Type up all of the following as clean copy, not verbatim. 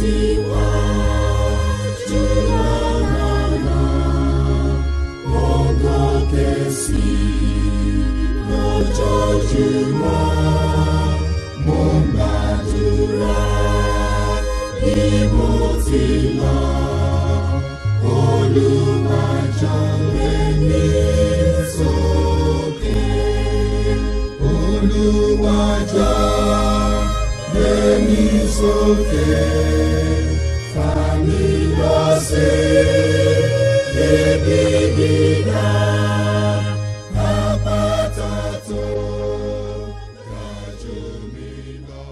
síwájú lọ́nà ògo kẹsì lójoojúmọ́ mo ń gbàdúrà bí mo ti lọ Olúwa jọ̀ọ́ gbé mi sókè. Olúwa jọ̀ọ́ gbé mi sókè, fà mí lọ sí ibi gíga, àpáta tó ga jù mí lọ.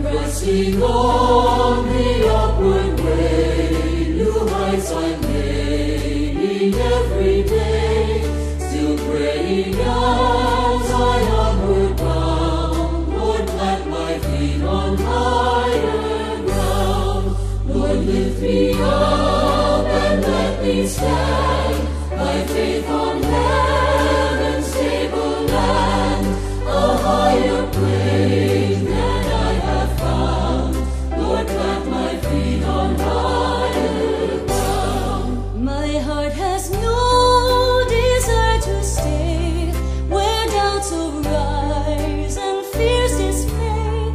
Pressing on the upward way, new heights I'm gaining every day, still praying as I onward bound. Lord, plant my feet on higher ground. Lord, lift me up and let me stand, by faith on heaven's stable land, a higher plane than I have found. Lord, plant my feet on higher ground. My heart has no desire to stay where doubts arise and fears dismay.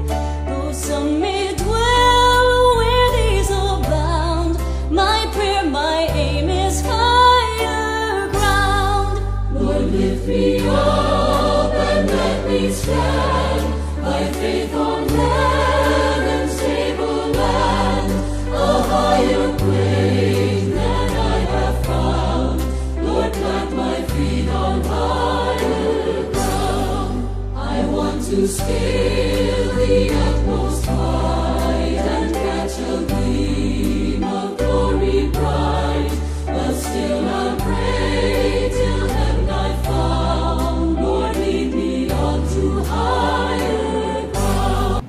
Though some may dwell where these abound, my prayer, my aim is higher ground. Lord, lift me up and let me stand, by faith on heaven's stable land, a higher plane than I have found. Lord, plant my feet on higher ground. I want to scale the utmost height and catch a gleam of glory bright, but still I'll pray till heaven I found. Lord, lead me on to higher ground.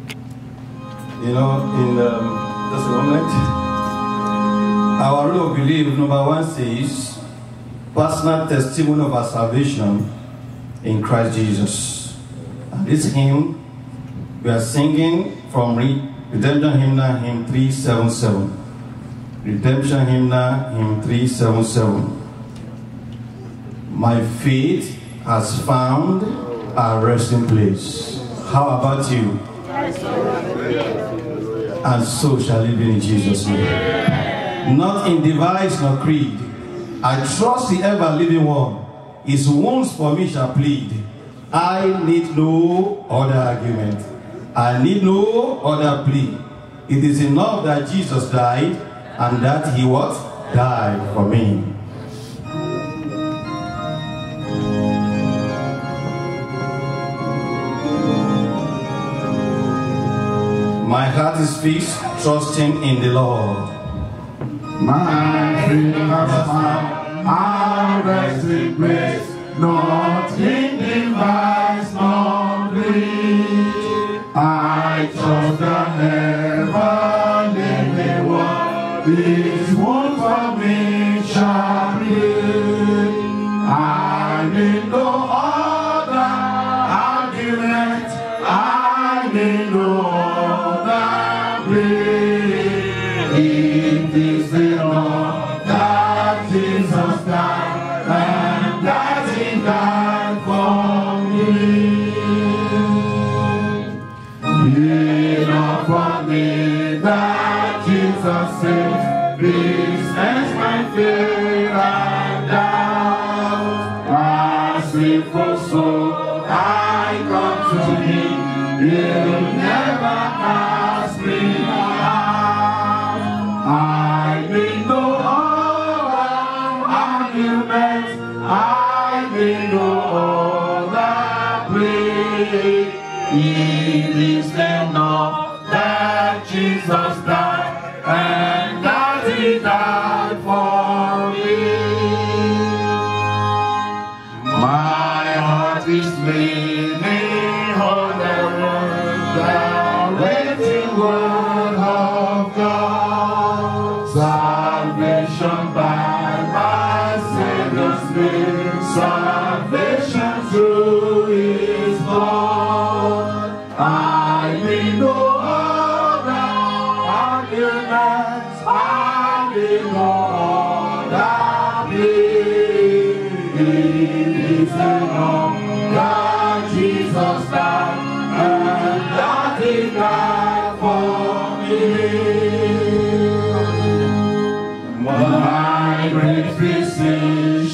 You know, in just a moment, our rule of belief number 1 says, personal testimony of our salvation in Christ Jesus. And this hymn we are singing from Redemption Hymnal, hymn 377. Redemption Hymnal, hymn 377. My faith has found our resting place. How about you? And so shall it be in Jesus' name. Not in device nor creed. I trust the ever-living one. His wounds for me shall plead. I need no other argument. I need no other plea. It is enough that Jesus died, and that he what? Died for me. My heart is fixed, trusting in the Lord. My feet have found our resting place, not in device nor creed. I trust the heavenly one, His word for me shall be. I need no other argument, I need no other plea. It is enough that Jesus died, and that He died for me. Enough for me that Jesus saved, this ends my fear and doubt. My sinful soul, I come to Him, He'll never cast me out. I need no other argument, I need no other plea. It is enough that Jesus died, and that He died for me. My heart is leaning on the waiting word of God. Salvation by my Savior's name, salvation through His blood. I need no other arguments, I need no other plea. It is enough that Jesus died, and that He died for me. My great physician,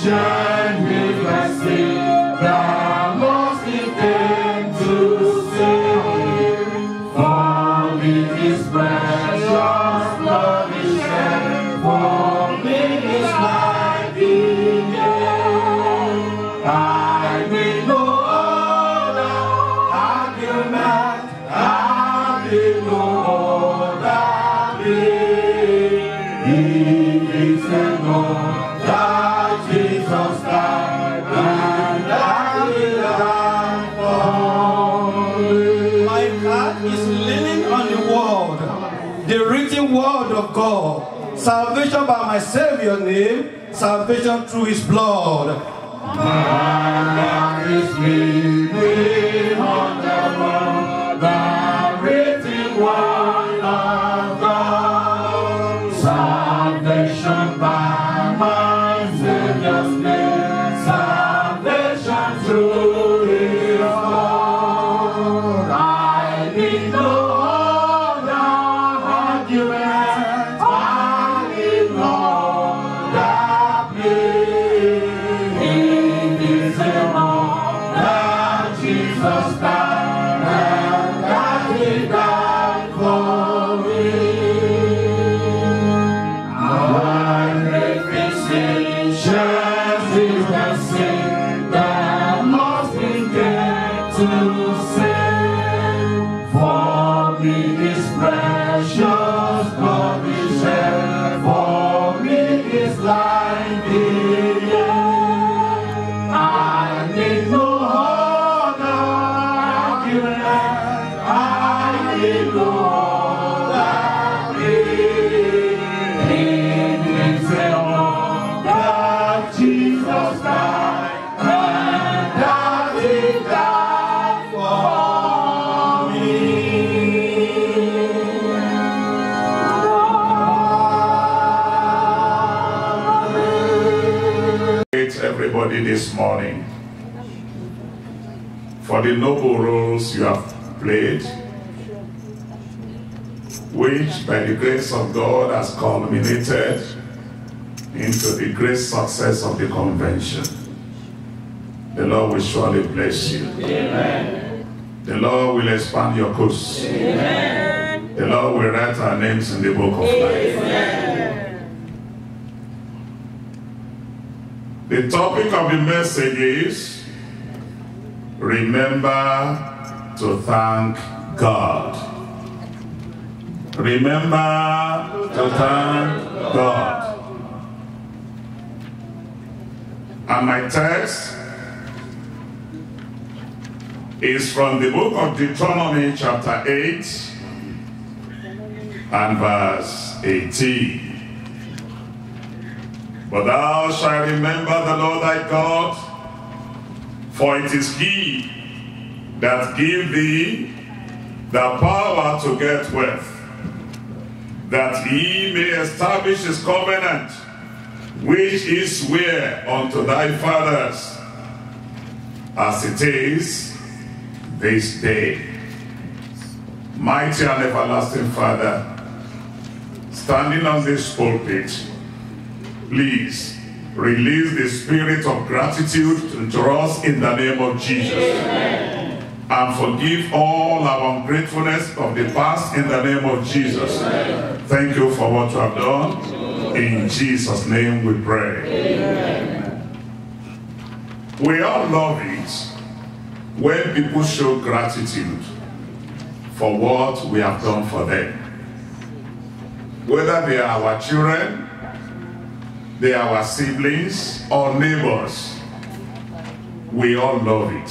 His blessing, the lost He came to save. For me His precious blood He shed, for me His life He gave. I need no other argument, I need no other plea. It is enough that Jesus died, and that He died for me. My heart is leaning on the word, the written word of God. Salvation by my Savior's name, salvation through His blood. My heart is leaning on the word, the written word of God. Salvation by my Savior's name, salvation through His blood. I need no other argument, I need no other plea. It is enough that Jesus died, and that He died for me. My great physician is the sin that lost me came to save. For me His precious blood He shed, for me His life He gave. I need no other argument, I need no other plea. It is enough that Jesus died, and that He died for me. Greet everybody this morning. for the noble roles you have played, which by the grace of God has culminated into the great success of the convention. The Lord will surely bless you. Amen. The Lord will expand your course. Amen. The Lord will write our names in the book of life. Amen. The topic of the message is, remember to thank God. Remember to thank God. And my text is from the book of Deuteronomy chapter 8 and verse 18. But thou shalt remember the Lord thy God, for it is he that give thee the power to get wealth, that he may establish his covenant, which he sware unto thy fathers, as it is this day. Mighty and everlasting Father, standing on this pulpit, please release the spirit of gratitude to us in the name of Jesus. Amen. And forgive all our ungratefulness of the past in the name of Jesus. Amen. Thank you for what you have done. In Jesus' name we pray. Amen. We all love it when people show gratitude for what we have done for them. Whether they are our children, they are our siblings, or neighbors, we all love it.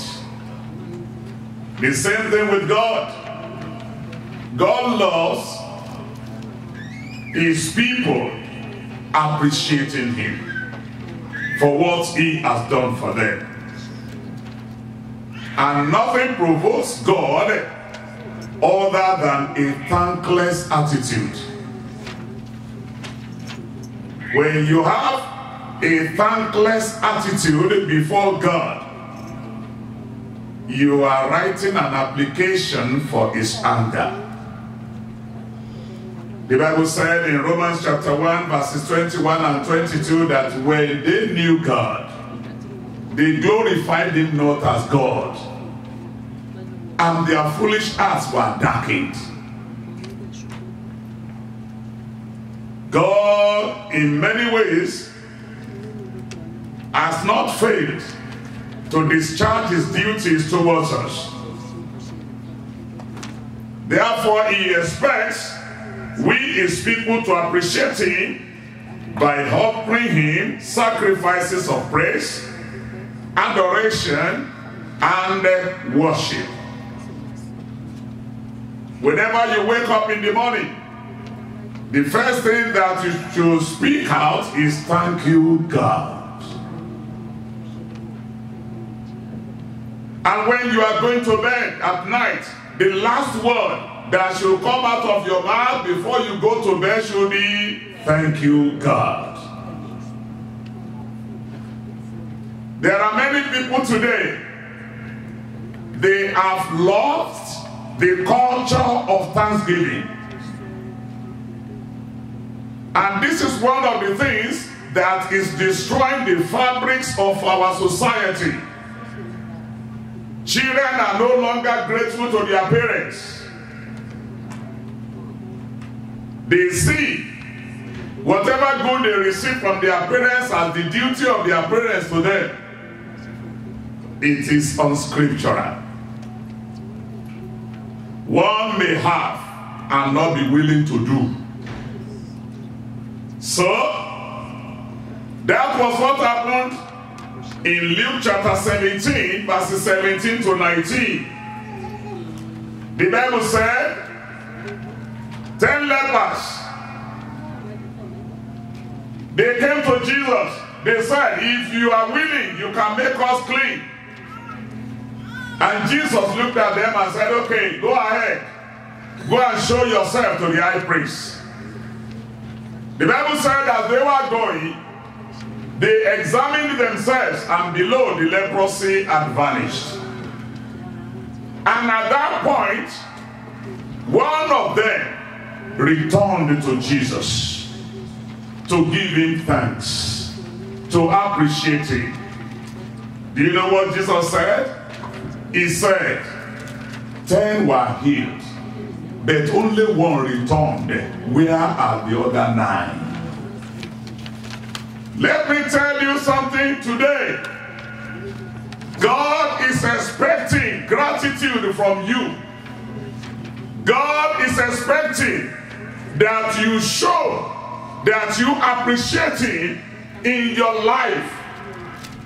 The same thing with God. God loves his people appreciating him for what he has done for them. And nothing provokes God other than a thankless attitude. When you have a thankless attitude before God, you are writing an application for his anger. The Bible said in Romans chapter 1 verses 21 and 22 that when they knew God, they glorified him not as God, and their foolish hearts were darkened. God, in many ways, has not failed to discharge his duties towards us. Therefore, he expects we, his people, to appreciate him by offering him sacrifices of praise, adoration, and worship. Whenever you wake up in the morning, the first thing that you should speak out is thank you, God. And when you are going to bed at night, the last word that should come out of your mouth before you go to bed should be thank you, God. There are many people today, they have lost the culture of thanksgiving. And this is one of the things that is destroying the fabrics of our society. Children are no longer grateful to their parents. They see whatever good they receive from their parents as the duty of their parents to them. It is unscriptural. One may have and not be willing to do. So, that was what happened in Luke chapter 17, verses 17 to 19. The Bible said, 10 lepers, they came to Jesus. They said, if you are willing, you can make us clean. And Jesus looked at them and said, okay, go ahead. Go and show yourself to the high priest. The Bible said as they were going, they examined themselves, and below the leprosy had vanished. And at that point, one of them returned to Jesus to give him thanks, to appreciate him. Do you know what Jesus said? He said, 10 were healed, but only one returned. Where are the other 9? Let me tell you something today. God is expecting gratitude from you. God is expecting that you show that you appreciate him in your life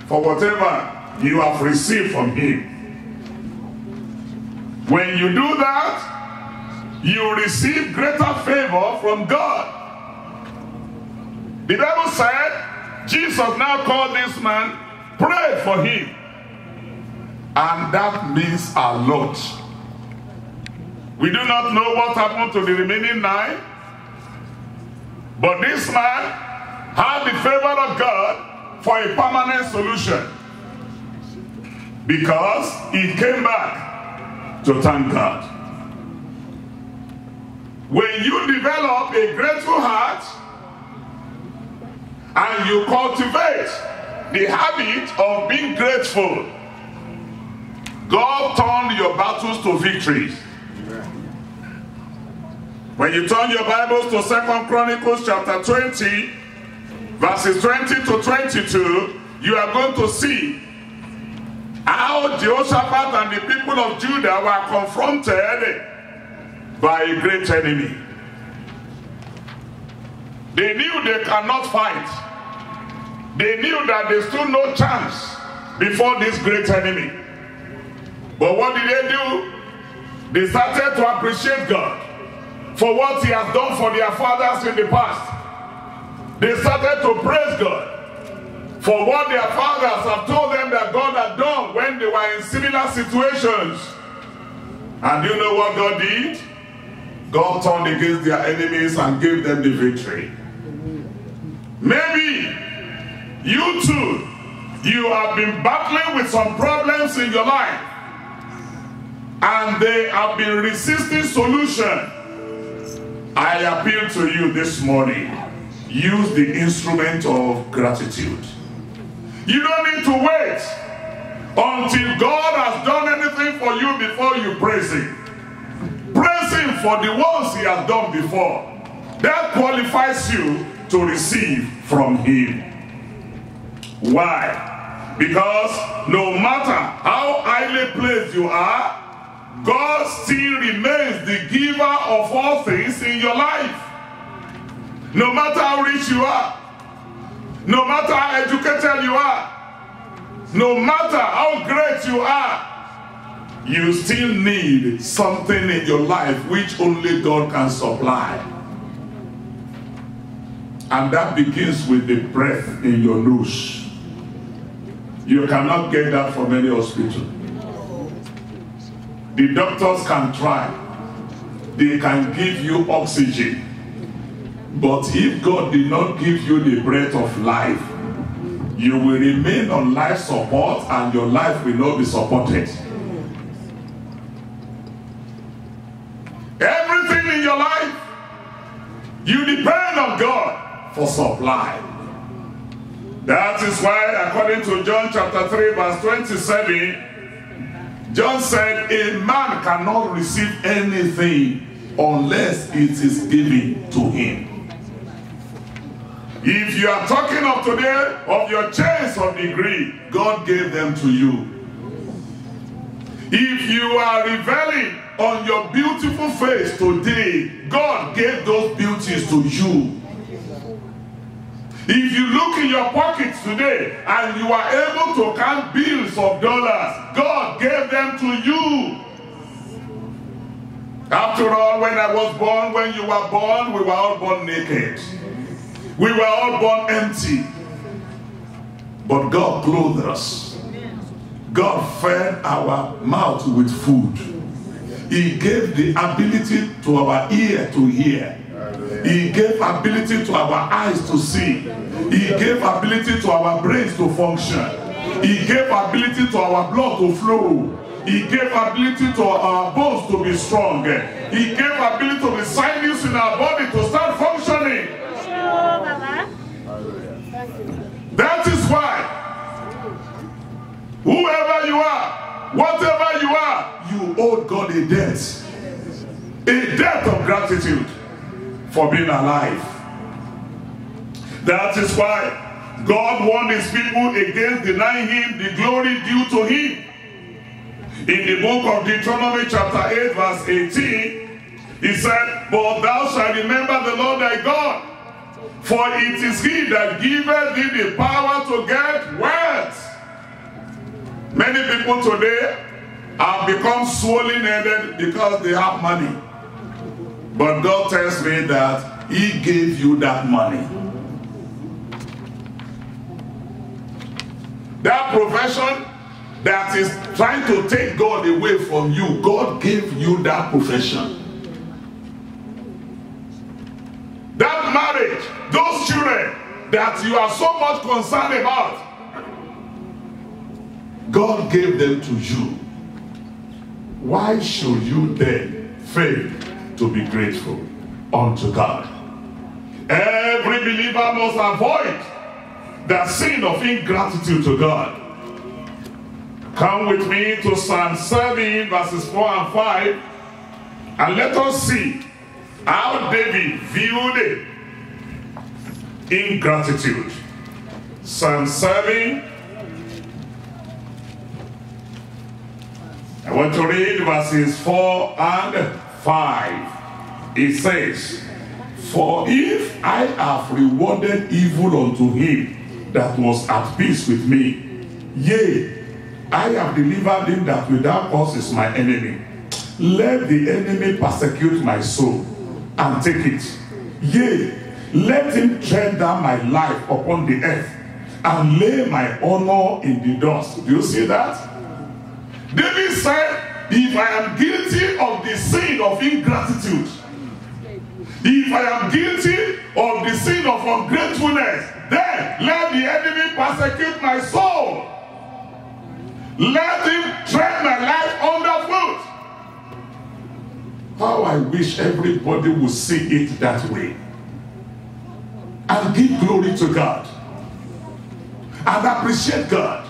for whatever you have received from him. When you do that, you receive greater favor from God. The Bible said, Jesus now called this man, prayed for him. And that means a lot. We do not know what happened to the remaining 9. But this man had the favor of God for a permanent solution. Because he came back to thank God. When you develop a grateful heart and you cultivate the habit of being grateful, God turned your battles to victories. When you turn your Bibles to 2 Chronicles chapter 20, verses 20 to 22, you are going to see how Jehoshaphat and the people of Judah were confronted by a great enemy. They knew they cannot fight. They knew that there stood no chance before this great enemy. But what did they do? They started to appreciate God for what he has done for their fathers in the past. They started to praise God for what their fathers have told them that God had done when they were in similar situations. And you know what God did? God turned against their enemies and gave them the victory. Maybe you too, you have been battling with some problems in your life and they have been resisting solution. I appeal to you this morning, use the instrument of gratitude. You don't need to wait until God has done anything for you before you praise him. Praise him for the ones he has done before. That qualifies you to receive from him. Why? Because no matter how highly placed you are, God still remains the giver of all things in your life. No matter how rich you are, no matter how educated you are, no matter how great you are, you still need something in your life which only God can supply. And that begins with the breath in your nose. You cannot get that from any hospital. The doctors can try. They can give you oxygen. But if God did not give you the breath of life, you will remain on life support and your life will not be supported. Everything in your life, you depend on God for supply. That is why, according to John chapter 3, verse 27, John said, a man cannot receive anything unless it is given to him. If you are talking of today of your chance of degree, God gave them to you. If you are reveling on your beautiful face today, God gave those beauties to you. If you look in your pockets today and you are able to count bills of dollars, God gave them to you. After all, when I was born, when you were born, we were all born naked. We were all born empty. But God clothed us. God fed our mouth with food. He gave the ability to our ear to hear. He gave ability to our eyes to see. He gave ability to our brains to function. He gave ability to our blood to flow. He gave ability to our bones to be strong. He gave ability to the sinews in our body to start functioning. That is why, whoever you are, whatever you are, you owe God a debt. A debt of gratitude for being alive. That is why God warned his people against denying him the glory due to him. In the book of Deuteronomy chapter 8 verse 18, he said, "But thou shalt remember the Lord thy God, for it is he that giveth thee the power to get wealth." Many people today have become swollen-headed because they have money. But God tells me that he gave you that money. That profession that is trying to take God away from you, God gave you that profession. That marriage, those children that you are so much concerned about, God gave them to you. Why should you then fail to be grateful unto God? Every believer must avoid the sin of ingratitude to God. Come with me to Psalm 7 verses 4 and 5, and let us see how David viewed ingratitude. Psalm 7, I want to read verses 4 and 5. It says, "For if I have rewarded evil unto him that was at peace with me, yea, I have delivered him that without cause is my enemy. Let the enemy persecute my soul and take it. Yea, let him tread down my life upon the earth and lay my honor in the dust." Do you see that? David said, if I am guilty of the sin of ingratitude, if I am guilty of the sin of ungratefulness, then let the enemy persecute my soul. Let him tread my life underfoot. How I wish everybody would see it that way and give glory to God and appreciate God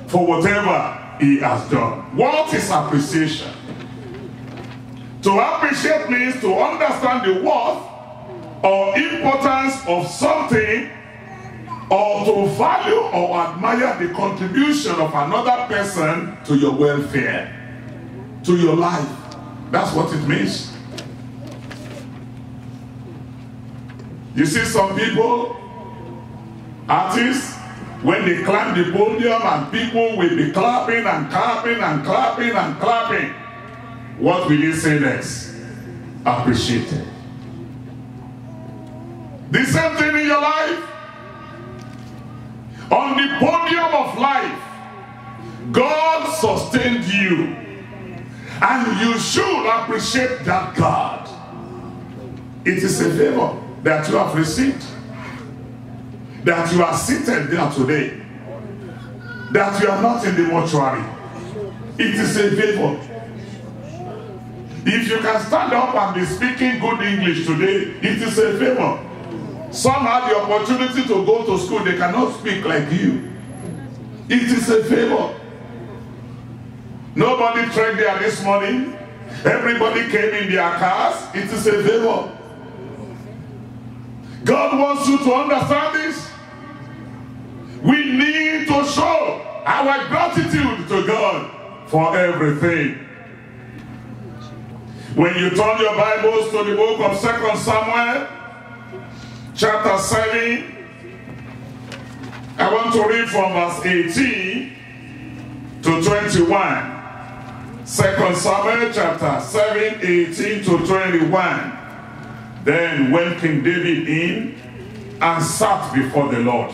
for whatever he has done. What is appreciation? To appreciate means to understand the worth or importance of something, or to value or admire the contribution of another person to your welfare, to your life. That's what it means. You see some people, artists, when they climb the podium and people will be clapping and clapping and clapping and clapping, what will you say next? Appreciate it. The same thing in your life. On the podium of life, God sustained you, and you should appreciate that God. It is a favor that you have received, that you are seated there today, that you are not in the mortuary. It is a favor. If you can stand up and be speaking good English today, it is a favor. Some had the opportunity to go to school, they cannot speak like you. It is a favor. Nobody trekked there this morning. Everybody came in their cars. It is a favor. God wants you to understand this. We need to show our gratitude to God for everything. When you turn your Bibles to the book of 2 Samuel, chapter 7, I want to read from verse 18 to 21. 2 Samuel chapter 7, 18 to 21. Then went King David in and sat before the Lord.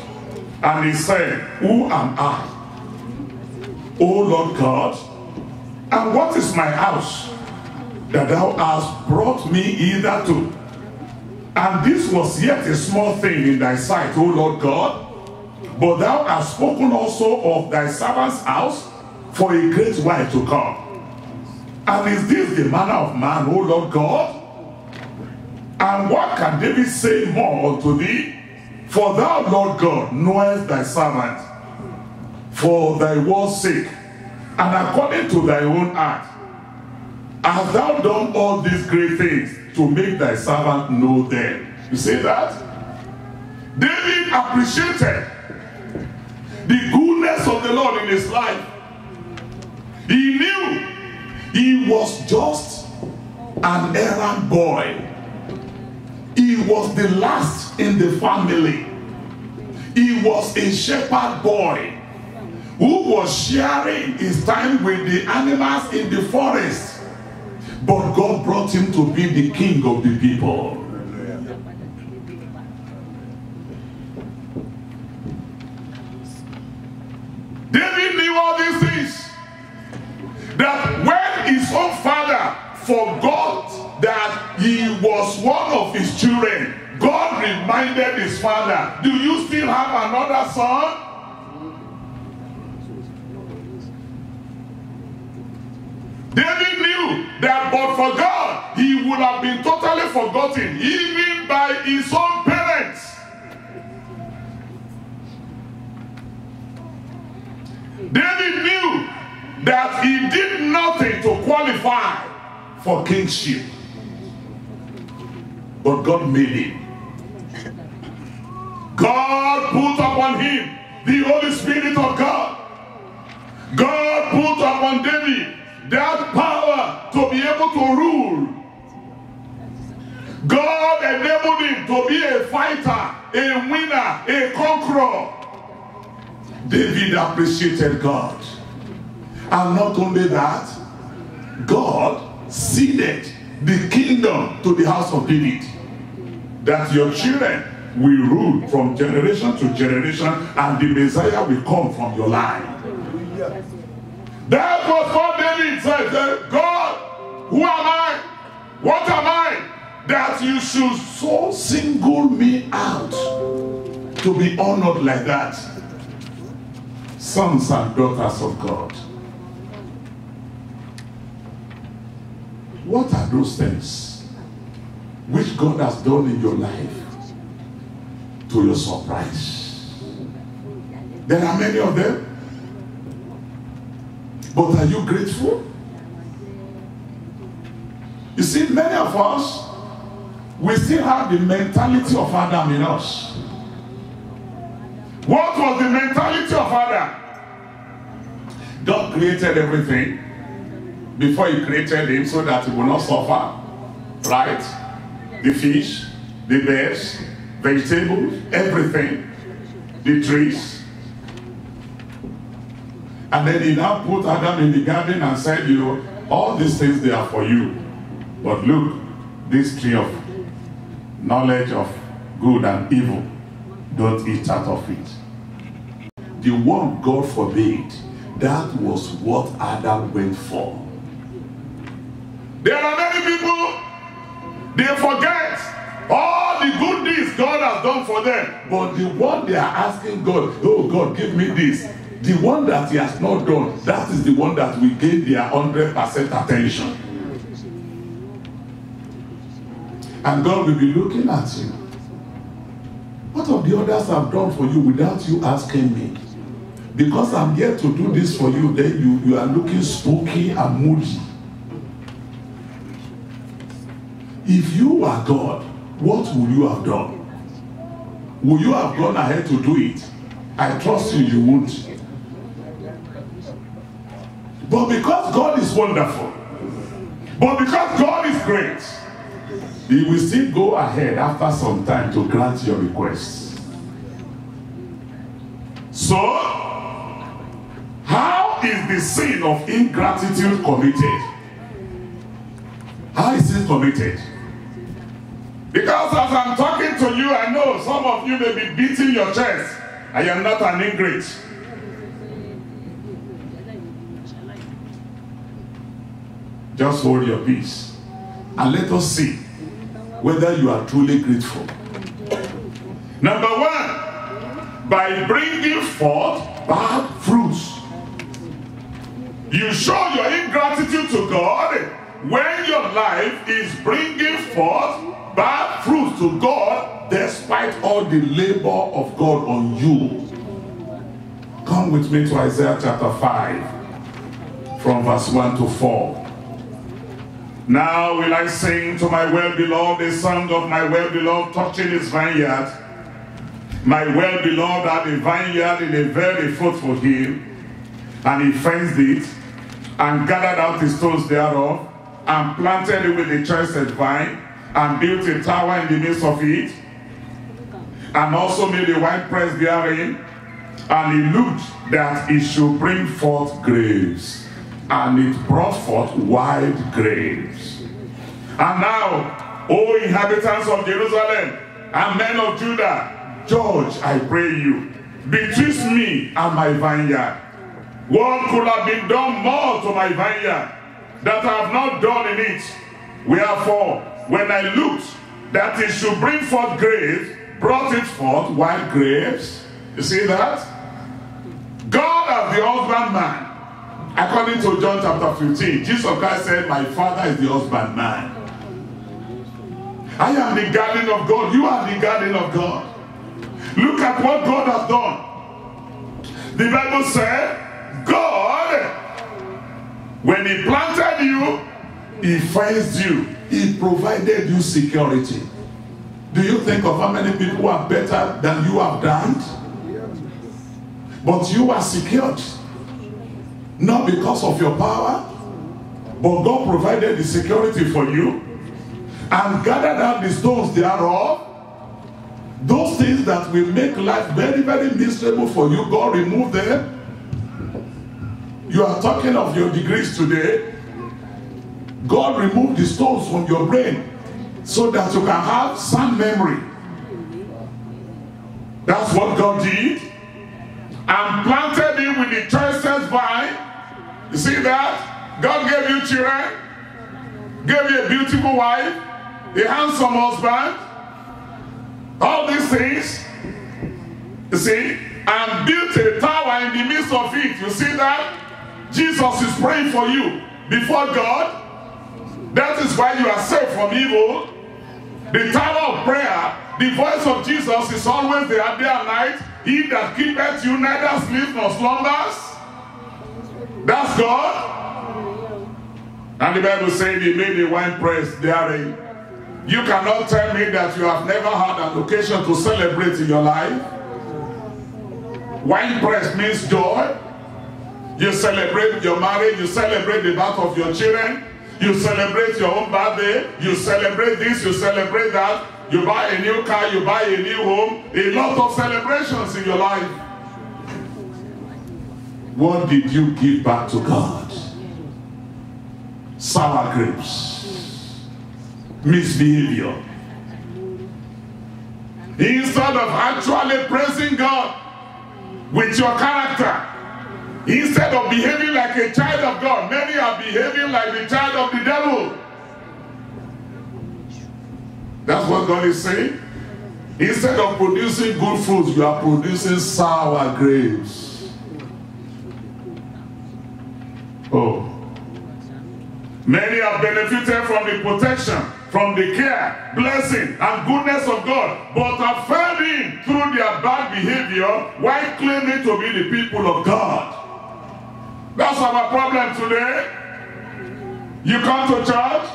And he said, "Who am I, O Lord God? And what is my house that thou hast brought me hitherto? And this was yet a small thing in thy sight, O Lord God. but thou hast spoken also of thy servant's house for a great while to come. And is this the manner of man, O Lord God? And what can David say more unto thee? For thou, Lord God, knowest thy servant, for thy word's sake, and according to thy own heart, hast thou done all these great things to make thy servant know them. You see that? David appreciated the goodness of the Lord in his life. He knew he was just an errand boy. He was the last in the family. He was a shepherd boy who was sharing his time with the animals in the forest. But God brought him to be the king of the people. David knew all these things. That when his own father forgot that he was one of his children, God reminded his father, do you still have another son? David knew that but for God, he would have been totally forgotten, even by his own parents. David knew that he did nothing to qualify for kingship. But God made him. God put upon him the Holy Spirit of God. God put upon David that power to be able to rule. God enabled him to be a fighter, a winner, a conqueror. David appreciated God. And not only that, God ceded the kingdom to the house of David. That your children will rule from generation to generation, and the Messiah will come from your line. That was what David said. God, who am I? What am I? That you should so single me out to be honored like that. Sons and daughters of God. What are those things which God has done in your life to your surprise? There are many of them. But are you grateful? You see, many of us, we still have the mentality of Adam in us. What was the mentality of Adam? God created everything before he created him so that he will not suffer. Right? The fish, the birds, vegetables, everything, the trees. And then he now put Adam in the garden and said, you know, all these things, they are for you. But look, this tree of knowledge of good and evil, don't eat out of it. The one God forbade, that was what Adam went for. There are many people, they forget all the good deeds God has done for them. But the one they are asking God, oh God, give me this. The one that he has not done, that is the one that will gain their 100% attention. And God will be looking at you. What of the others have done for you without you asking me? Because I'm here to do this for you, then you are looking spooky and moody. If you are God, what would you have done? Would you have gone ahead to do it? I trust you, you won't. But because God is wonderful, but because God is great, he will still go ahead after some time to grant your requests. So, how is the sin of ingratitude committed? How is it committed? Because as I'm talking to you, I know some of you may be beating your chest. I am not an ingrate. Just hold your peace and let us see whether you are truly grateful. Number one, by bringing forth bad fruits. You show your ingratitude to God when your life is bringing forth bad fruits to God despite all the labor of God on you. Come with me to Isaiah chapter 5 from verse 1 to 4. Now will I sing to my well-beloved a song of my well-beloved touching his vineyard. My well-beloved had a vineyard in a very fruitful hill, and he fenced it, and gathered out the stones thereof, and planted it with the choicest vine, and built a tower in the midst of it, and also made a winepress therein, and he looked that it should bring forth grapes, and it brought forth wild grapes. And now, O inhabitants of Jerusalem, and men of Judah, judge, I pray you, betwixt me and my vineyard. What could have been done more to my vineyard that I have not done in it? Wherefore, when I looked that it should bring forth grapes, brought it forth wild grapes. You see that? God as the husbandman. According to John chapter 15, Jesus Christ said, my Father is the husbandman. I am the garden of God. You are the garden of God. Look at what God has done. The Bible said, God, when he planted you, he fenced you. He provided you security. Do you think of how many people are better than you have done? But you are secured. Not because of your power, but God provided the security for you and gathered out the stones thereof. Those things that will make life very, very miserable for you, God removed them. You are talking of your degrees today. God removed the stones from your brain so that you can have sound memory. That's what God did. And planted it with the choicest vine. You see that? God gave you children, gave you a beautiful wife, a handsome husband, all these things, you see, and built a tower in the midst of it. You see that? Jesus is praying for you before God. That is why you are safe from evil. The tower of prayer, the voice of Jesus is always there day and night. He that keepeth you neither sleeps nor slumbers. That's God. And the Bible said he made a winepress therein. You cannot tell me that you have never had an occasion to celebrate in your life. Winepress means joy. You celebrate your marriage, you celebrate the birth of your children, you celebrate your own birthday, you celebrate this, you celebrate that, you buy a new car, you buy a new home, a lot of celebrations in your life. What did you give back to God? Sour grapes. Misbehavior. Instead of actually praising God with your character, instead of behaving like a child of God, many are behaving like the child of the devil. That's what God is saying. Instead of producing good fruits, you are producing sour grapes. Oh. Many have benefited from the protection, from the care, blessing, and goodness of God, but have fell in through their bad behavior while claiming to be the people of God. That's our problem today. You come to church,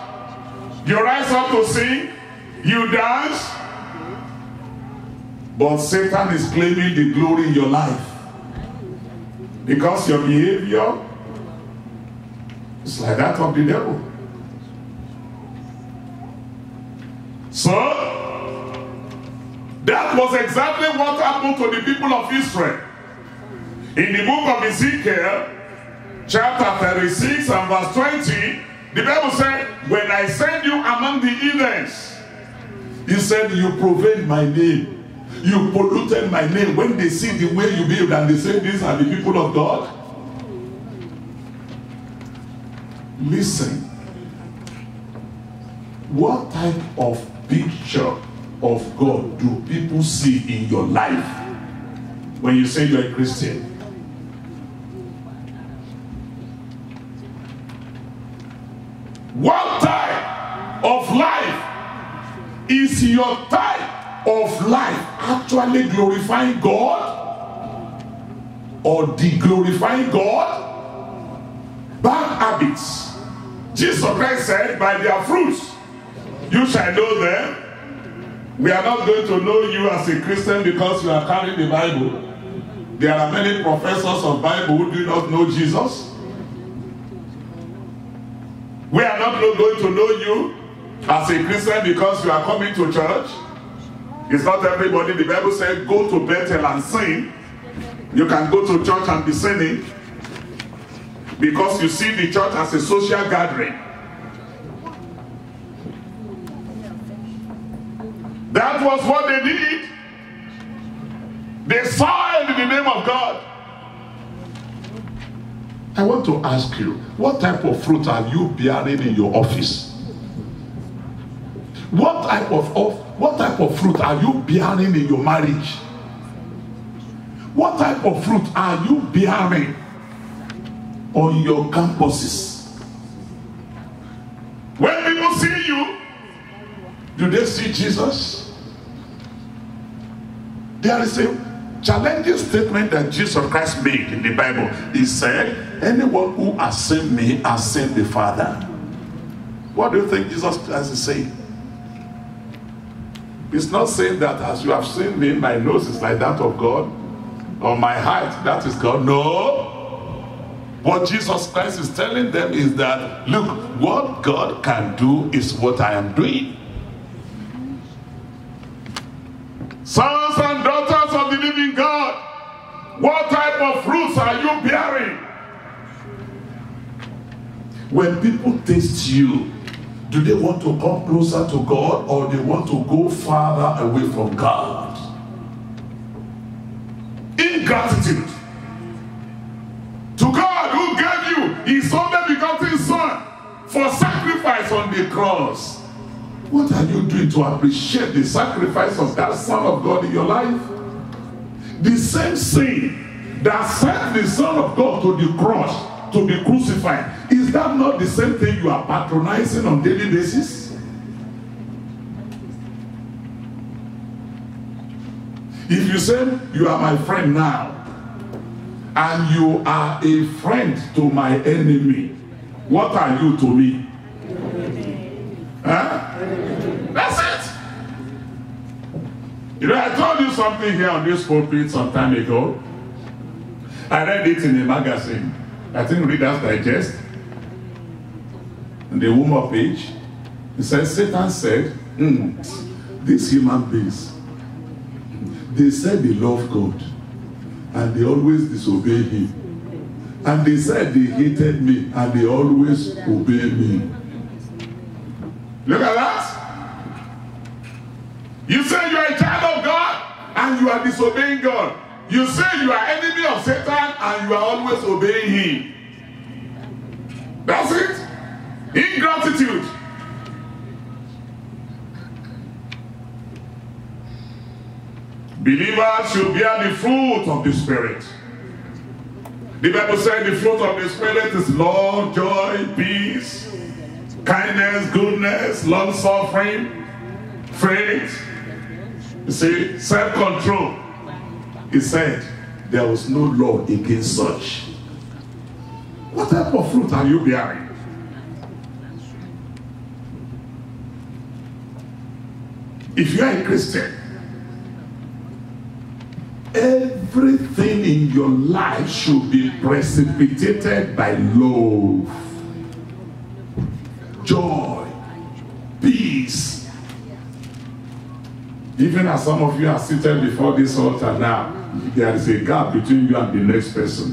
you rise up to sing, you dance, but Satan is claiming the glory in your life because your behavior is like that of the devil. So, that was exactly what happened to the people of Israel. In the book of Ezekiel, chapter 36 and verse 20, the Bible said, when I send you among the heathens, he said, you profaned my name. You polluted my name. When they see the way you behave and they say, these are the people of God. Listen. What type of picture of God do people see in your life? when you say you're a Christian? What type of life is your type of life actually glorifying God or de-glorifying God? Bad habits. Jesus Christ said, by their fruits you shall know them. We are not going to know you as a Christian because you are carrying the Bible. There are many professors of Bible who do not know Jesus. We are not going to know you as a Christian because you are coming to church. It's not everybody. The Bible said, go to Bethel and sing. You can go to church and be singing because you see the church as a social gathering. That was what they did. They soiled the name of God. I want to ask you, what type of fruit are you bearing in your office? What type of fruit are you bearing in your marriage? What type of fruit are you bearing on your campuses? When people see you, do they see Jesus? There is a challenging statement that Jesus Christ made in the Bible. He said, anyone who has seen me has seen the Father. What do you think Jesus Christ is saying? He's not saying that as you have seen me, my nose is like that of God, or my height, that is God. No. What Jesus Christ is telling them is that, look, what God can do is what I am doing. Sons and daughters of the living God, what type of fruits are you bearing? When people taste you, do they want to come closer to God or they want to go farther away from God? Ingratitude to God who gave you his only begotten Son for sacrifice on the cross. What are you doing to appreciate the sacrifice of that Son of God in your life? The same sin that sent the Son of God to the cross to be crucified, is that not the same thing you are patronizing on a daily basis? If you say you are my friend now and you are a friend to my enemy, what are you to me? Huh? That's it. You know, I told you something here on this pulpit some time ago. I read it in a magazine, I think Reader's Digest, on the warm-up page. It says, Satan said, these human beings, they said they love God, and they always disobey him. And they said they hated me, and they always obey me. Look at that. You say you are a child of God and you are disobeying God. You say you are enemy of Satan and you are always obeying him. That's it. Ingratitude. Believers should bear the fruit of the Spirit. The Bible said the fruit of the Spirit is love, joy, peace, kindness, goodness, long-suffering, faith, you see, self-control. He said there was no law against such. What type of fruit are you bearing? If you are a Christian, everything in your life should be precipitated by love, joy, peace. Even as some of you are seated before this altar now, there is a gap between you and the next person.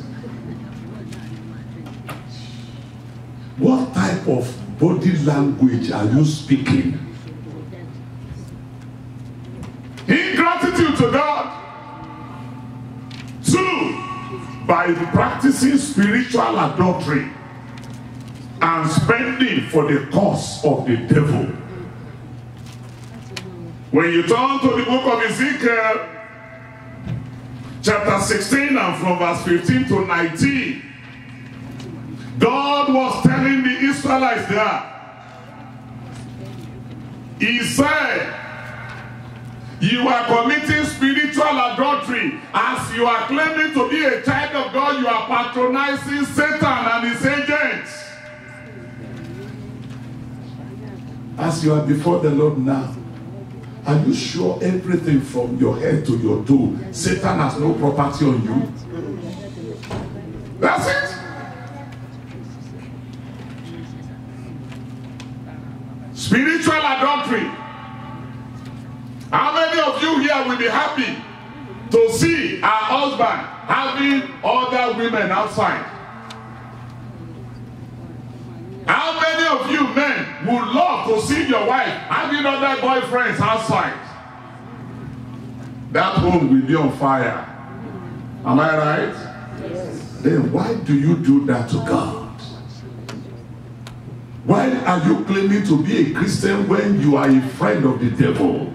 What type of body language are you speaking? Ingratitude to God. 2, by practicing spiritual adultery and spending for the cause of the devil. When you turn to the book of Ezekiel, chapter 16 and from verse 15 to 19, God was telling the Israelites there, he said, you are committing spiritual adultery. As you are claiming to be a child of God, you are patronizing Satan and his agents. As you are before the Lord now, are you sure everything from your head to your toe, Satan has no property on you? That's it. Spiritual adultery. How many of you here will be happy to see our husband having other women outside? How many of you men would love to see your wife having other boyfriends outside? That home will be on fire. Am I right? Yes. Then why do you do that to God? Why are you claiming to be a Christian when you are a friend of the devil?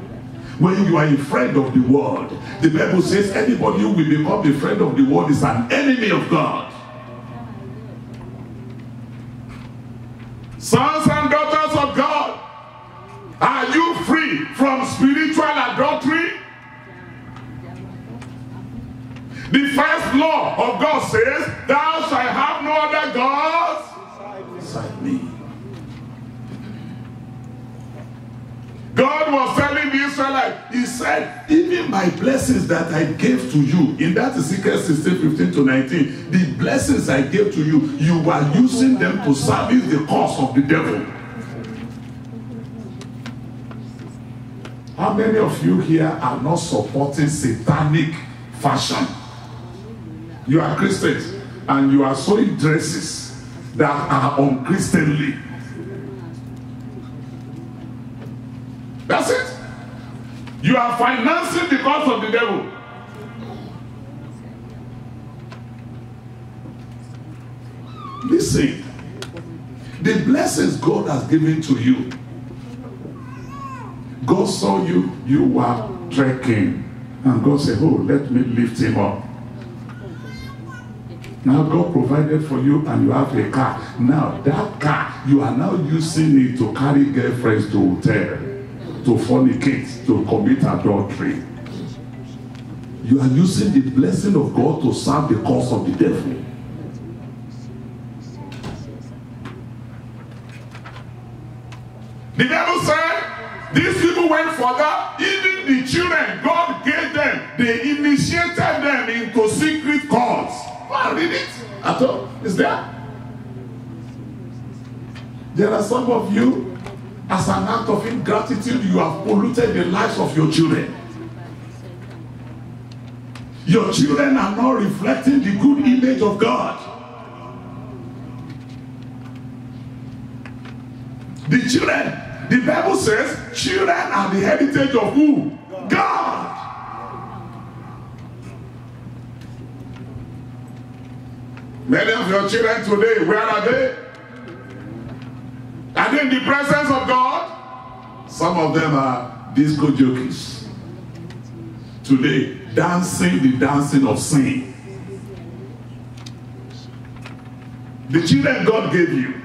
When you are a friend of the world? The Bible says anybody who will become a friend of the world is an enemy of God. Sons and daughters of God, are you free from spiritual adultery? The first law of God says, thou shalt have no other gods beside me. God was telling the Israelites, he said, even my blessings that I gave to you, in that Ezekiel 16:15 to 19, the blessings I gave to you, you are using them to service the cause of the devil. How many of you here are not supporting satanic fashion? You are Christians and you are sewing dresses that are unchristianly. That's it. You are financing the cause of the devil. Listen, the blessings God has given to you, God saw you, you were trekking, and God said, oh, let me lift him up. Now God provided for you and you have a car. Now that car, you are now using it to carry girlfriends to hotel, to fornicate, to commit adultery. You are using the blessing of God to serve the cause of the devil. The devil said, these people went further, even the children God gave them, they initiated them into secret cults. Wow, read it at all. Is there? There are some of you, as an act of ingratitude, you have polluted the lives of your children. Your children are not reflecting the good image of God. The children, the Bible says, children are the heritage of who? God. Many of your children today, where are they? Are they in the presence of God? Some of them are disco jockeys. Today, dancing the dancing of sin. The children God gave you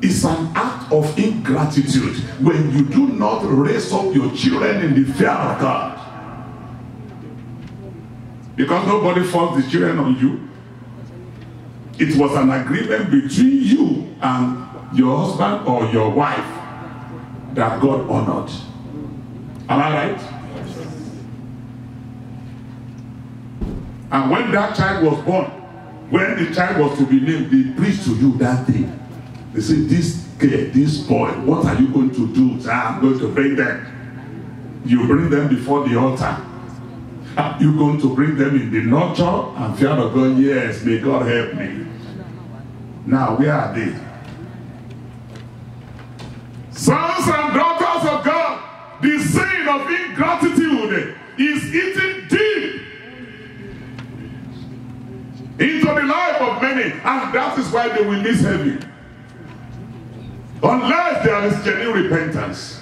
is an act of ingratitude when you do not raise up your children in the fear of God. Because nobody forced the children on you. It was an agreement between you and your husband or your wife that God honored. Am I right? And when that child was born, when the child was to be named, they preached to you that day. They said, this girl, this boy, what are you going to do? I'm going to bring them. You bring them before the altar. You're going to bring them in the nurture and fear of God. Yes, may God help me. Now, where are they? Sons and daughters of God, the sin of ingratitude is eating deep into the life of many, and that is why they will miss heaven. Unless there is genuine repentance.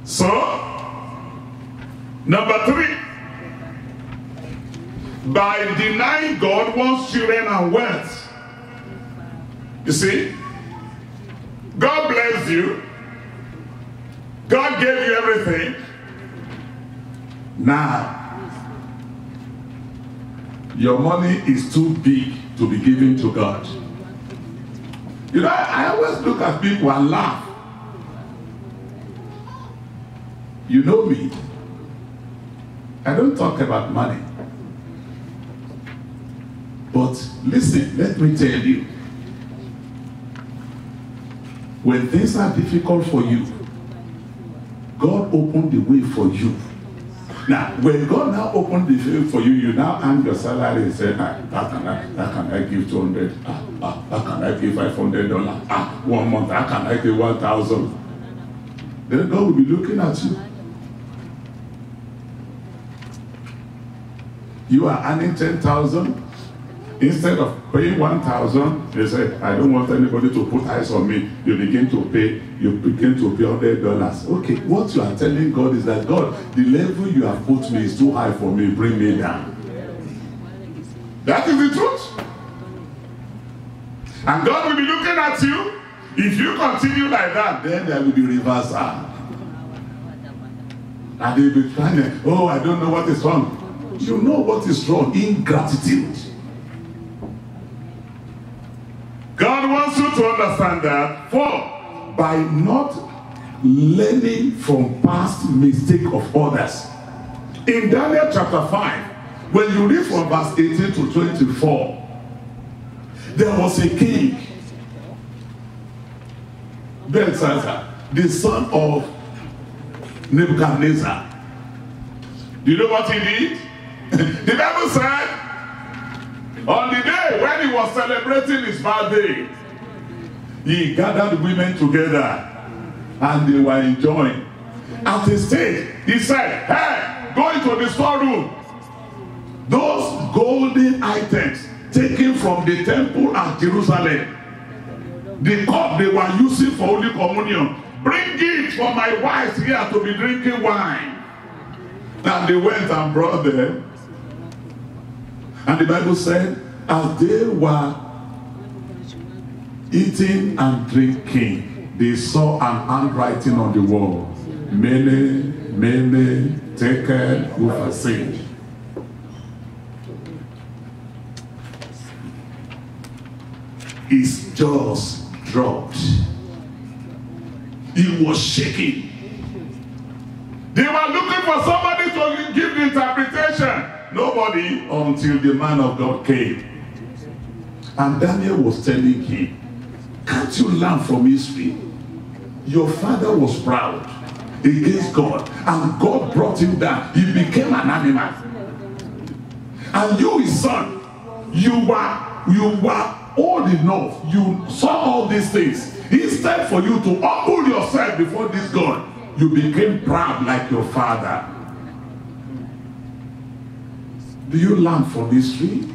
So, Number 3, by denying God one's children and wealth. You see, God blessed you. God gave you everything. Now, your money is too big to be given to God. You know, I always look at people and laugh. You know me. I don't talk about money. But listen, let me tell you. When things are difficult for you, God opened the way for you. Now, when God now opened the way for you, you now earn your salary and say, how can I give 200? How can I give $500? 1 month, how can I give 1,000? Then God will be looking at you. You are earning 10,000. Instead of paying 1,000, they say, I don't want anybody to put eyes on me. You begin to pay $100. Okay, what you are telling God is that, God, the level you have put me is too high for me. Bring me down. That is the truth. And God will be looking at you. If you continue like that, then there will be reversal. And they will be trying, oh, I don't know what is wrong. You know what is wrong? Ingratitude. God wants you to understand that, for by not learning from past mistake of others. In Daniel chapter 5, when you read from verse 18 to 24, there was a king, Belshazzar, the son of Nebuchadnezzar. Do you know what he did? The Bible said, on the day when he was celebrating his birthday, he gathered women together and they were enjoying. At the stage, he said, hey, go into the storeroom. Those golden items taken from the temple at Jerusalem, the cup they were using for Holy Communion, bring it for my wives here to be drinking wine. And they went and brought them. And the Bible said, as they were eating and drinking, they saw an handwriting on the wall. Mene, mene, tekel, upharsin. His jaws dropped. He was shaking. They were looking for somebody to give the interpretation. Nobody until the man of God came. And Daniel was telling him, can't you learn from history? Your father was proud against God, and God brought him down. He became an animal. And you, his son, you were old enough. You saw all these things. Instead for you to humble yourself before this God, you became proud like your father. Do you learn from history?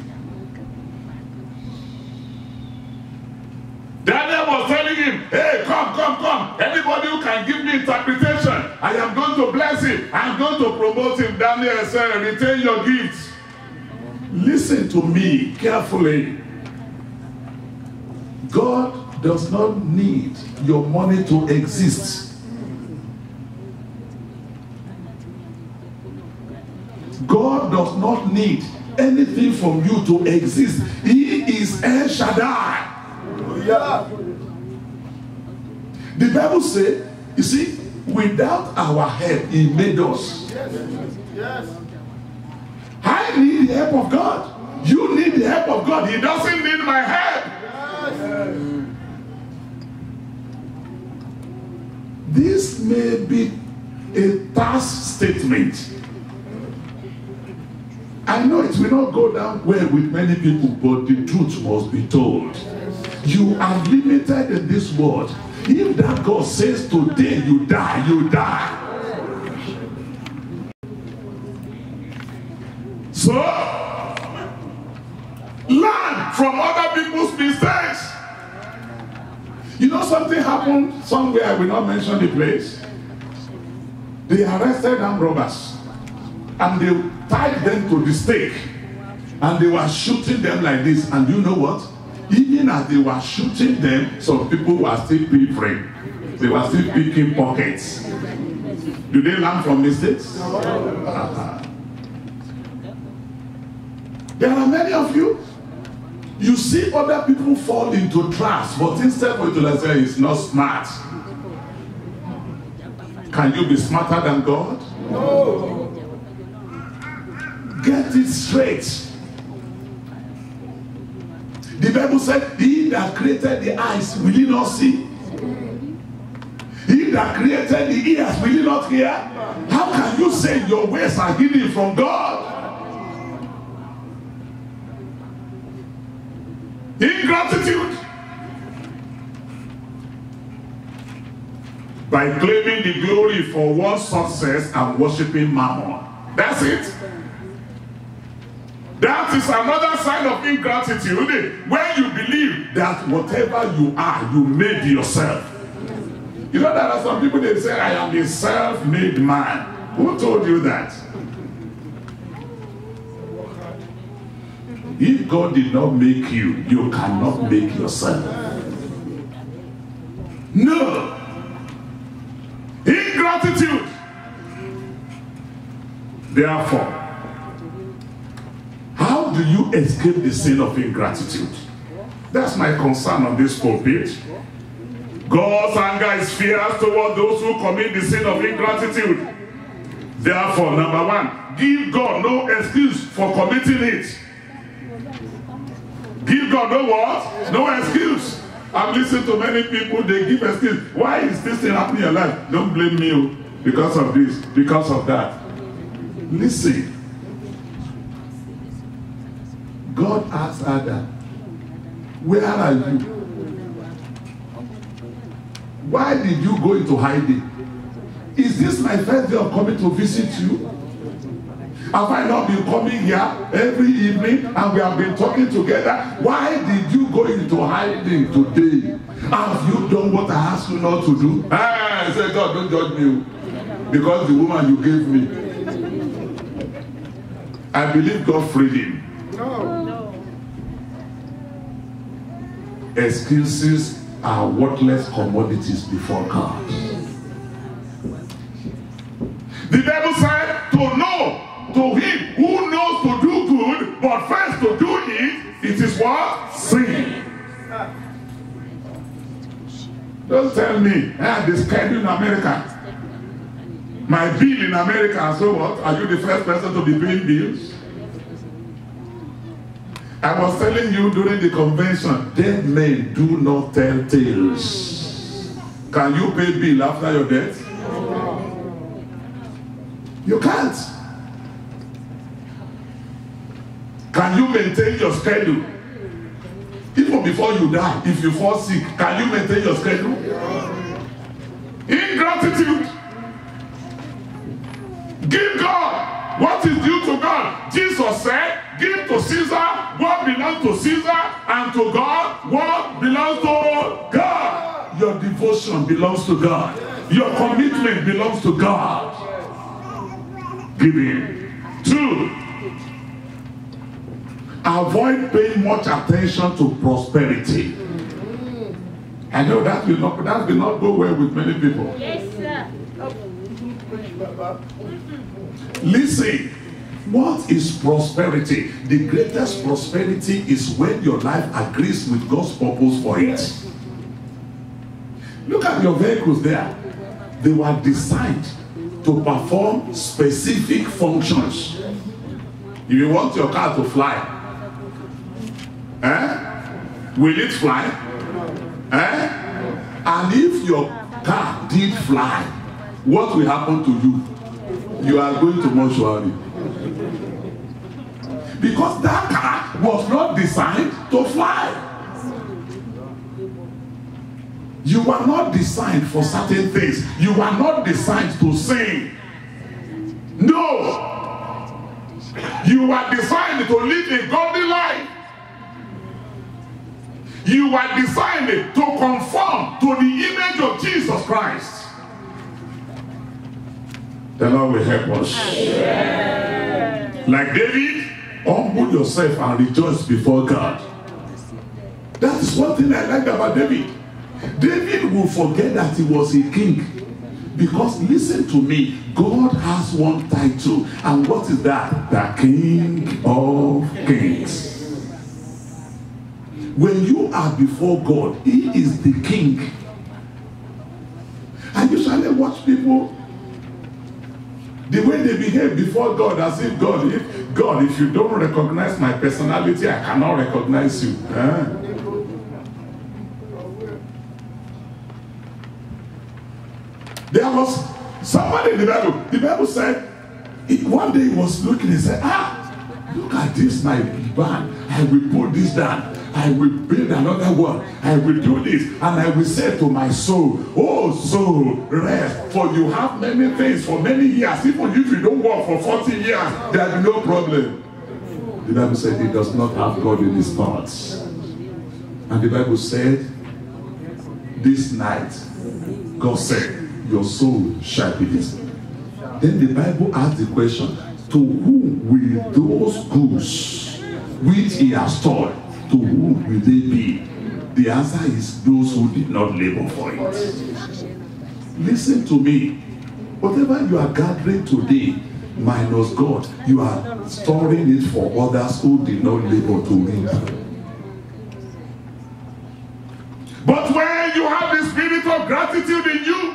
Daniel was telling him, hey, come. Anybody who can give me interpretation, I am going to bless him. I am going to promote him. Daniel said, retain your gifts. Listen to me carefully. God does not need your money to exist. God does not need anything from you to exist. He is El Shaddai. Yeah. The Bible says, you see, without our help, He made us. Yes. I need the help of God. You need the help of God. He doesn't need my help. Yes. This may be a task statement. I know it will not go down well with many people, but the truth must be told. You are limited in this world. If that God says today you die, you die. So, learn from other people's mistakes. You know something happened somewhere, I will not mention the place. They arrested armed robbers. and they tied them to the stake, and they were shooting them like this. And you know what? Even as they were shooting them, some people were still pilfering. They were still picking pockets. Do they learn from mistakes? There are many of you. You see other people fall into traps, but instead of you to say it's not smart. Can you be smarter than God? No. Get it straight. The Bible said, he that created the eyes, will he not see? He that created the ears, will he not hear? How can you say your ways are hidden from God? Ingratitude. By claiming the glory for one's success and worshiping mammon. That's it. That is another sign of ingratitude. When you believe that whatever you are, you made yourself. You know, there are some people that say, I am a self-made man. Who told you that? If God did not make you, you cannot make yourself. No. Ingratitude. Therefore, how do you escape the sin of ingratitude? That's my concern on this pulpit. God's anger is fierce toward those who commit the sin of ingratitude. Therefore, number one, give God no excuse for committing it. Give God no what? No excuse. I've listened to many people, they give excuse. Why is this thing happening in your life? Don't blame me because of this, because of that. Listen. God asked Adam, where are you? Why did you go into hiding? Is this my first day of coming to visit you? Have I not been coming here every evening and we have been talking together? Why did you go into hiding today? Have you done what I asked you not to do? I said, God, don't judge me. Because the woman you gave me. I believe God freed him. No. Excuses are worthless commodities before God. The Bible said to know. To him who knows to do good, but first to do it is what? Sin. Don't tell me, the schedule in America. My bill in America, so what? Are you the first person to be paying bills? I was telling you during the convention, dead men do not tell tales. Can you pay bill after your death? You can't. Can you maintain your schedule? Even before you die, if you fall sick, can you maintain your schedule? Ingratitude. Give God what is due to God. Jesus said, give to Caesar what belongs to Caesar, and to God what belongs to God. Your devotion belongs to God. Your commitment belongs to God. Give him. 2. Avoid paying much attention to prosperity. I know that will not go well with many people. Yes, sir. Listen, what is prosperity? The greatest prosperity is when your life agrees with God's purpose for it. Look at your vehicles there. They were designed to perform specific functions. If you want your car to fly, will it fly? And if your car did fly, what will happen to you? You are going to mortuary. Because that car was not designed to fly. You were not designed for certain things. You were not designed to sing. No. You were designed to live a godly life. You were designed to conform to the image of Jesus Christ. The Lord will help us. Like David, humble yourself and rejoice before God. That is one thing I like about David. David will forget that he was a king. Because listen to me, God has one title. And what is that? The King of Kings. When you are before God, he is the king. I usually watch people, the way they behave before God, as if God, if you don't recognize my personality, I cannot recognize you. There was somebody in the Bible. The Bible said, one day he was looking and said, look at this, my barn. I will put this down. I will build another one. I will do this. And I will say to my soul, oh soul, rest. For you have many things for many years. Even if you don't work for 40 years, there will be no problem. The Bible said he does not have God in his thoughts. And the Bible said, this night, God said, your soul shall be this. Then the Bible asked the question, to whom will those goods which he has stored, to whom will they be? The answer is those who did not labor for it. Listen to me. Whatever you are gathering today, minus God, you are storing it for others who did not labor to reap. But when you have the spirit of gratitude in you,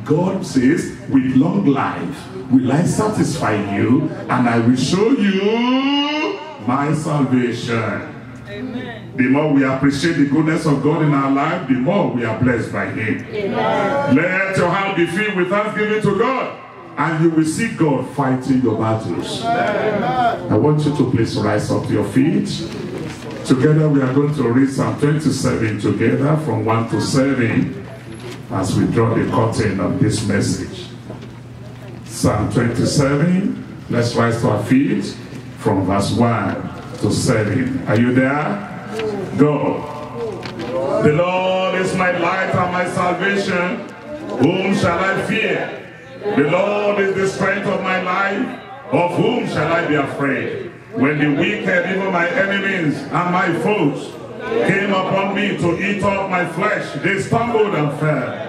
God says, with long life will I satisfy you, and I will show you my salvation. Amen. The more we appreciate the goodness of God in our life, the more we are blessed by him. Amen. Let your heart be filled with thanksgiving to God, and you will see God fighting your battles. Amen. I want you to please rise up to your feet. Together we are going to read Psalm 27 together from 1 to 7 as we draw the curtain of this message. Psalm 27, let's rise to our feet from verse 1 to 7. Are you there? Go. The Lord is my light and my salvation. Whom shall I fear? The Lord is the strength of my life. Of whom shall I be afraid? When the wicked, even my enemies and my foes, came upon me to eat up my flesh, they stumbled and fell.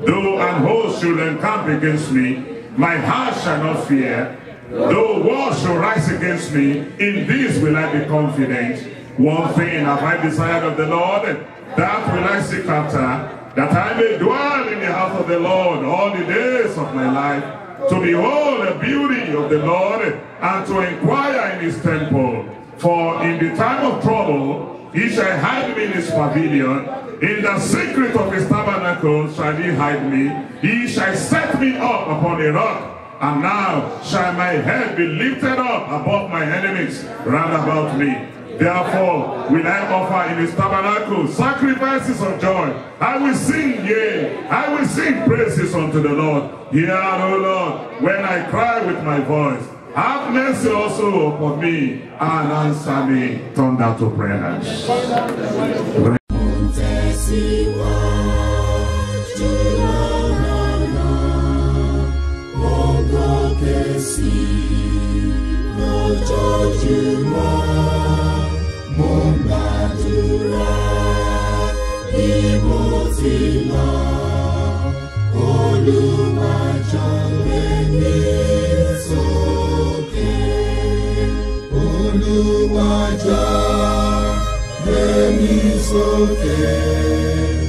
Though an host should encamp against me, my heart shall not fear. Though war should rise against me, in this will I be confident. One thing have I desired of the Lord, that will I seek after, that I may dwell in the house of the Lord all the days of my life, to behold the beauty of the Lord, and to inquire in his temple. For in the time of trouble, he shall hide me in his pavilion. In the secret of his tabernacle shall he hide me. He shall set me up upon a rock. And now shall my head be lifted up above my enemies round about me. Therefore will I offer in his tabernacle sacrifices of joy. I will sing, yea, I will sing praises unto the Lord. Hear, O Lord, when I cry with my voice. Have mercy also upon me and answer me. Turn down to prayers. Oluwaja, let me soke.